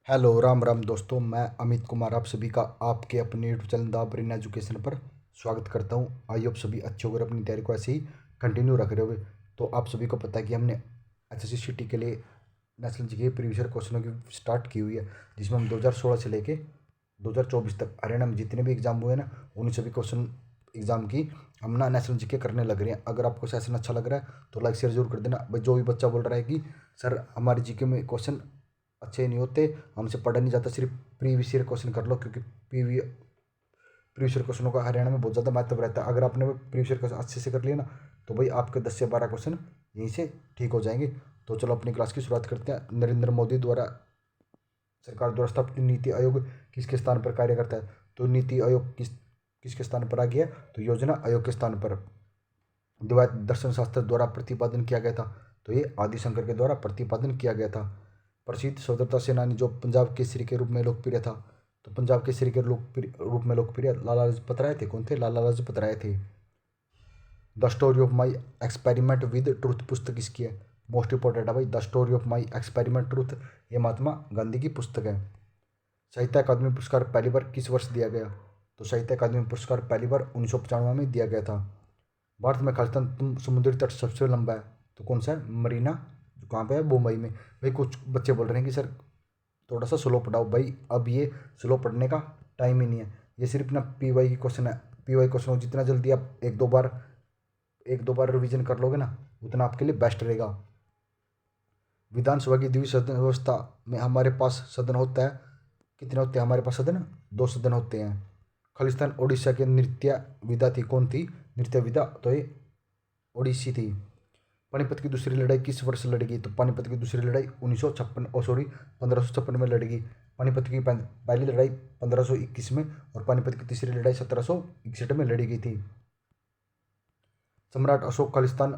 Hello Ram Ram दोस्तों, मैं अमित कुमार आप सभी का आपके अपने YouTube channel the brain education पर स्वागत करता हूं। आइए आप सभी अच्छे होकर अपनी तैयारी को ऐसे ही कंटिन्यू रख रहे होगे। तो आप सभी को पता है कि हमने एसएससी सिटी के लिए नेशनल जीके प्रीवियस ईयर क्वेश्चनों की स्टार्ट की हुई है, जिसमें हम 2016 से लेके 2024 तक हरियाणा में जितने भी एग्जाम हुए ना, उन सभी क्वेश्चन एग्जाम की हम ना नेशनल जीके करने लग रहे हैं। अगर आपको सेशन अच्छा लग रहा है तो लाइक शेयर जरूर कर देना भाई। जो भी बच्चा बोल रहा है कि सर हमारे जीके में क्वेश्चन अच्छे नहीं होते, हमसे पढ़ा नहीं जाता, सिर्फ प्रीवियस ईयर क्वेश्चन कर लो, क्योंकि प्रीवियस ईयर क्वेश्चनों का हरियाणा में बहुत ज़्यादा महत्व रहता है। अगर आपने प्रीवियस ईयर क्वेश्चन अच्छे से कर लिया ना, तो भाई आपके 10 से 12 क्वेश्चन यहीं से ठीक हो जाएंगे। तो चलो अपनी क्लास की शुरुआत करते हैं। नरेंद्र मोदी द्वारा सरकार द्वारा स्थापित नीति आयोग किसके स्थान पर कार्य करता है? तो नीति आयोग किसके स्थान पर आ गया? तो योजना आयोग के स्थान पर। द्वैत दर्शन शास्त्र द्वारा प्रतिपादन किया गया था, तो ये आदिशंकर के द्वारा प्रतिपादन किया गया था। प्रसिद्ध स्वतंत्रता सेनानी जो पंजाब केसरी के रूप में लोकप्रिय था, तो पंजाब केसरी के रूप में लोकप्रिय लाला लाजपत राय थे। कौन थे? लाला लाजपत राय थे। The story of my experiment with truth पुस्तक किसकी है? मोस्ट इंपॉर्टेंट है भाई, the story of my experiment truth, ये महात्मा गांधी की पुस्तक है। साहित्य अकादमी पुरस्कार पहली बार किस वर्ष दिया गया? तो साहित्य अकादमी पुरस्कार पहली बार 1995 में दिया गया था। भारत में खालिस्तान समुद्री तट सबसे लंबा है, तो कौन सा है? मरीना, जो कहाँ पे है? मुंबई में। भाई कुछ बच्चे बोल रहे हैं कि सर थोड़ा सा स्लो पढ़ाओ। भाई अब ये स्लो पढ़ने का टाइम ही नहीं है, ये सिर्फ ना पीवाई की क्वेश्चन है। पीवाई क्वेश्चन हो, जितना जल्दी आप एक दो बार रिवीजन कर लोगे ना, उतना आपके लिए बेस्ट रहेगा। विधानसभा की द्विसदन व्यवस्था में हमारे पास सदन होता है, कितने होते हैं हमारे पास सदन? 2 सदन होते हैं। खालिस्तान ओडिशा की नृत्य विधा थी, कौन थी नृत्य विधा? तो ये ओडिसी थी। पानीपत की दूसरी लड़ाई किस वर्ष लड़ी? तो पानीपत की दूसरी लड़ाई 1556 में लड़ेगी। पानीपत की पहली लड़ाई 1521 में, और पानीपत की तीसरी लड़ाई 1761 में लड़ी गई थी। सम्राट अशोक खालिस्तान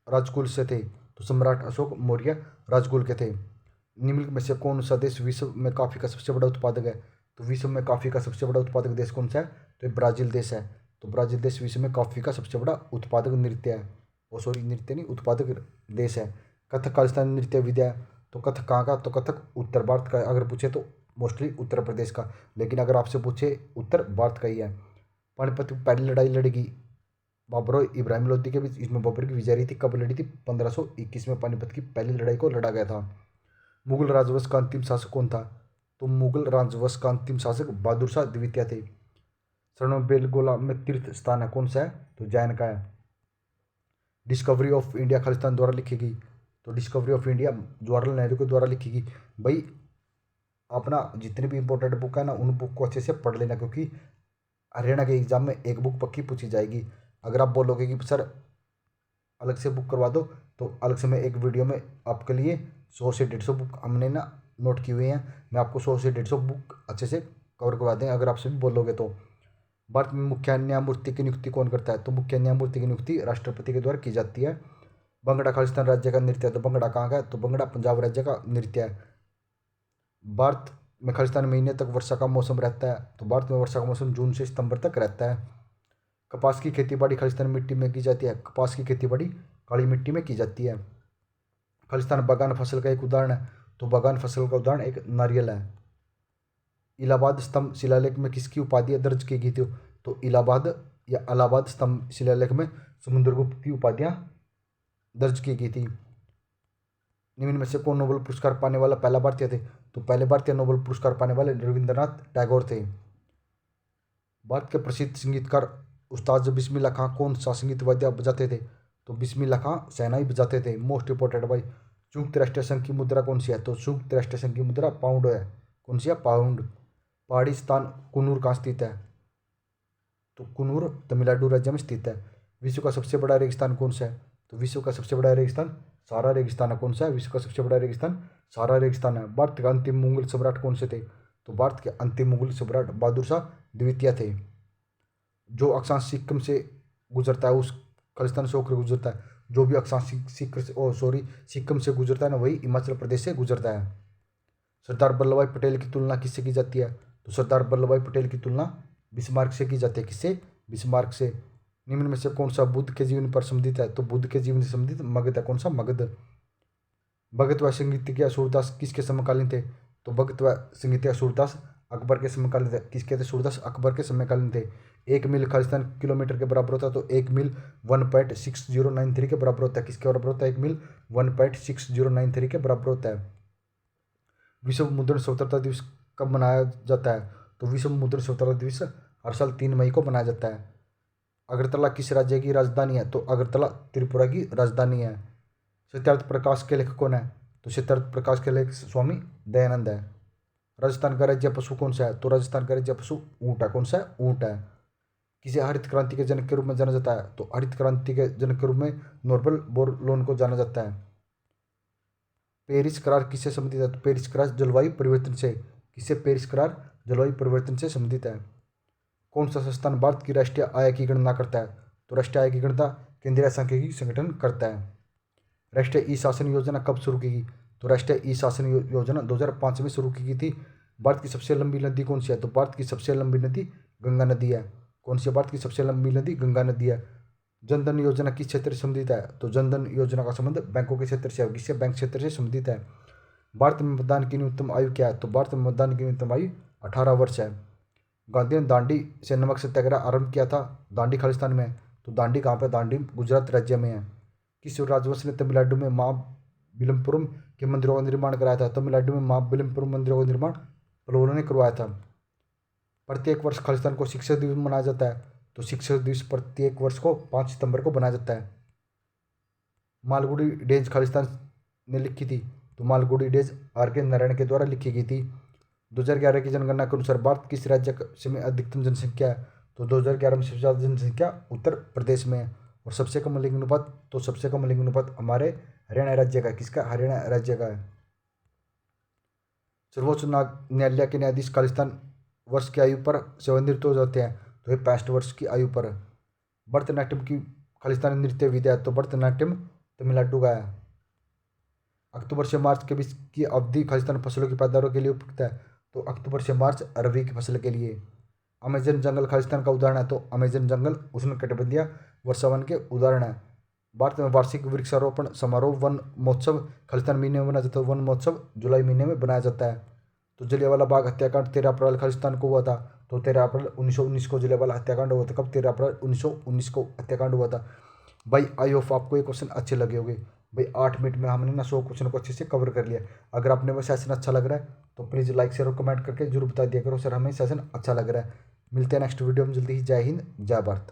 राजकुल से थे, तो सम्राट अशोक मौर्य राजकुल के थे। निम्नलिखित में से कौन सा देश विश्व में कॉफी का सबसे बड़ा उत्पादक है? तो विश्व में कॉफी का सबसे बड़ा उत्पादक देश कौन सा है? तो ये ब्राजील देश है। तो ब्राजील देश विश्व में कॉफी का सबसे बड़ा उत्पादक नृत्य है, ओ सॉरी नृत्य नहीं, उत्पादक देश है। कथक खालिस्तानी नृत्य विद्या है, तो कथक कहाँ का? तो कथक उत्तर भारत का। अगर पूछे तो मोस्टली उत्तर प्रदेश का, लेकिन अगर आपसे पूछे उत्तर भारत का ही है। पानीपत की पहली लड़ाई लड़ेगी बाबर और इब्राहिम लोदी के बीच, इसमें बाबर की विजय रही थी। कब लड़ी थी? 1521 में पानीपत की पहली लड़ाई को लड़ा गया था। मुगल राजवंश का अंतिम शासक कौन था? तो मुगल राजवंश का अंतिम शासक बहादुर शाह द्वितीय थे। शरण में बेलगोला में तीर्थ स्थान है, कौन सा है? तो जैन का है। डिस्कवरी ऑफ इंडिया खालिस्तान द्वारा लिखी गई, तो discovery of India Jawaharlal Nehru के द्वारा लिखी गई। भाई अपना जितने भी इंपॉर्टेंट बुक है ना, उन बुक को अच्छे से पढ़ लेना, क्योंकि हरियाणा के एग्जाम में एक बुक पक्की पूछी जाएगी। अगर आप बोलोगे कि सर अलग से बुक करवा दो, तो अलग से मैं एक वीडियो में आपके लिए 100 से 150 बुक हमने ना नोट की हुई हैं, मैं आपको 100 से 150 बुक अच्छे से कवर करवा दें, अगर आप सभी बोलोगे तो। भारत में मुख्य न्यायमूर्ति की नियुक्ति कौन करता है? तो मुख्य न्यायमूर्ति की नियुक्ति राष्ट्रपति के द्वारा की जाती है। भंगड़ा खालिस्तान राज्य का नृत्य है, तो भंगड़ा कहाँ का है? तो भंगड़ा पंजाब राज्य का नृत्य है। भारत में खालिस्तान महीने तक वर्षा का मौसम रहता है, तो भारत में वर्षा का मौसम जून से सितंबर तक रहता है। कपास की खेती बाड़ी खालिस्तान मिट्टी में की जाती है, कपास की खेती बाड़ी काली मिट्टी में की जाती है। खालिस्तान बागान फसल का एक उदाहरण है, तो बागान फसल का उदाहरण एक नारियल है। इलाहाबाद स्तंभ शिलालेख में किसकी उपाधियां दर्ज की गई थी? तो इलाहाबाद या इलाहाबाद स्तंभ शिलालेख में समुद्रगुप्त की उपाधियां दर्ज की गई थी। निम्न में से कौन नोबेल पुरस्कार पाने वाला पहला भारतीय थे? तो पहले भारतीय नोबेल पुरस्कार पाने वाले रविंद्रनाथ टैगोर थे। भारत के प्रसिद्ध संगीतकार उस्ताद बिस्मिल्लाह खां कौन सा संगीत वाद्य बजाते थे? तो बिस्मिल्लाह खां शहनाई बजाते थे। मोस्ट इंपॉर्टेंट भाई, संयुक्त राष्ट्र संघ की मुद्रा कौन सी है? तो संयुक्त राष्ट्र संघ की मुद्रा पाउंड है। कौन सी है? पाउंड। पहाड़ी स्थान कुन्नूर कहाँ स्थित है? तो कुन्नूर तमिलनाडु राज्य में स्थित है। विश्व का सबसे बड़ा रेगिस्तान कौन सा है? तो विश्व का सबसे बड़ा रेगिस्तान सारा रेगिस्तान है। कौन सा है विश्व का सबसे बड़ा रेगिस्तान? सारा रेगिस्तान है। भारत के अंतिम मुगल सम्राट कौन से थे? तो भारत के अंतिम मुगल सम्राट बहादुर शाह द्वितीय थे। जो अक्षांश सिक्किम से गुजरता है उस खालिस्तान से होकर गुजरता है। जो भी अक्षांश सिक्किम से गुजरता है ना, वही हिमाचल प्रदेश से गुजरता है। सरदार वल्लभ भाई पटेल की तुलना किससे की जाती है? तो सरदार वल्लभ भाई पटेल की तुलना बिस्मार्क से की जाती है। किससे? बिस्मार्क से। निम्न में से कौन सा बुद्ध के जीवन पर संबंधित है? तो बुद्ध के जीवन से संबंधित मगध है। कौन सा? मगध। भगत व संगीतज्ञ सूरदास किसके समकालीन थे? तो भगत व संगीत सूरदास अकबर के समकालीन थे। किसके थे? सूरदास अकबर के समकालीन थे। 1 मील खालिस्तान किलोमीटर के बराबर होता है, तो 1 मील 1.6093 के बराबर होता है। किसके बराबर होता है? 1 मील 1.6093 के बराबर होता है। विश्व मुद्रण स्वतंत्रता दिवस कब मनाया जाता है? तो विश्व मुद्रण स्वतंत्रता दिवस हर साल 3 मई को मनाया जाता है। अगरतला किस राज्य की राजधानी है? तो अगरतला त्रिपुरा की राजधानी है। सत्यार्थ प्रकाश के लेखक कौन है? तो सत्यार्थ प्रकाश के लेखक स्वामी दयानंद है। राजस्थान का राज्य पशु कौन सा है? तो राजस्थान का राज्य पशु ऊँट है। कौन सा है? ऊँट है। किसे हरित क्रांति के जनक के रूप में जाना जाता है? तो हरित क्रांति के जनक के रूप में नॉर्बल बोरलोन को जाना जाता है। पेरिस करार किससे संबंधित है? तो पेरिस करार जलवायु परिवर्तन से। किससे? पेरिस करार जलवायु परिवर्तन से संबंधित है। कौन सा संस्थान भारत की राष्ट्रीय आय की गणना करता है? तो राष्ट्रीय आय की गणना केंद्रीय सांख्यिकी संगठन करता है। राष्ट्रीय ई शासन योजना कब शुरू की गई? तो राष्ट्रीय ई शासन योजना 2005 में शुरू की गई थी। भारत की सबसे लंबी नदी कौन सी है? तो भारत की सबसे लंबी नदी गंगा नदी है। कौन सी है? भारत की सबसे लंबी नदी गंगा नदी है। जनधन योजना किस क्षेत्र से संबंधित है? तो जनधन योजना का संबंध बैंकों के क्षेत्र से है। किससे? बैंक क्षेत्र से संबंधित है। भारत में मतदान की न्यूनतम आयु क्या है? तो भारत में मतदान की न्यूनतम आयु 18 वर्ष है। गांधी ने दांडी से नमक सत्याग्रह आरंभ किया था। दांडी खालिस्तान में। तो दांडी कहाँ पर? दांडी गुजरात राज्य में है। किस राजवंश ने तमिलनाडु में महाबलिपुरम के मंदिरों का निर्माण कराया था? तमिलनाडु में महाबलिपुरम मंदिरों का निर्माण पल्लवों ने करवाया था। प्रत्येक वर्ष खालिस्तान को शिक्षक दिवस मनाया जाता है। तो शिक्षक दिवस प्रत्येक वर्ष को 5 सितंबर को मनाया जाता है। मालगुडी डेज खालिस्तान ने लिखी थी। तो मालगुडी डेज R.K. नारायण के द्वारा लिखी गई थी। 2011 की जनगणना के अनुसार भारत किस राज्य में अधिकतम जनसंख्या है? तो 2011 में सबसे ज़्यादा जनसंख्या उत्तर प्रदेश में है। और सबसे कम लिंग अनुपात? तो सबसे कम लिंग अनुपात हमारे हरियाणा राज्य का है। किसका? हरियाणा राज्य का है। सर्वोच्च न्यायालय के न्यायाधीश खालिस्तान वर्ष की आयु पर सेवानिवृत्त हो जाते हैं। तो ये 65 वर्ष की आयु पर। भरतनाट्यम की खालिस्तानी नृत्य विधा है। तो भरतनाट्यम तमिलनाडु का है। अक्टूबर से मार्च के बीच की अवधि खालिस्तान फसलों की पैदावार के लिए उपयुक्त है। तो अक्टूबर से मार्च रबी की फसल के लिए। अमेजन जंगल खालिस्तान का उदाहरण है। तो अमेजन जंगल उष्णकटिबंधीय वर्षावन के उदाहरण है। भारत में वार्षिक वृक्षारोपण समारोह वन महोत्सव खालिस्तान महीने में बनाया जाता है। वन महोत्सव जुलाई महीने में बनाया जाता है। तो जलियांवाला बाग हत्याकांड 13 अप्रैल खालिस्तान को हुआ था। तो 13 अप्रैल 1919 को जलियांवाला हत्याकांड हुआ था। कब? 13 अप्रैल 1919 को हत्याकांड हुआ था। भाई आई होप आपको ये क्वेश्चन अच्छे लगे होंगे। भाई 8 मिनट में हमने ना 100 क्वेश्चन को अच्छे से कवर कर लिया। अगर आपने वो सेशन अच्छा लग रहा है तो प्लीज़ लाइक शेयर और कमेंट करके जरूर बता दिया करो सर हमें सेशन अच्छा लग रहा है। मिलते हैं नेक्स्ट वीडियो में जल्दी ही। जय हिंद, जय भारत।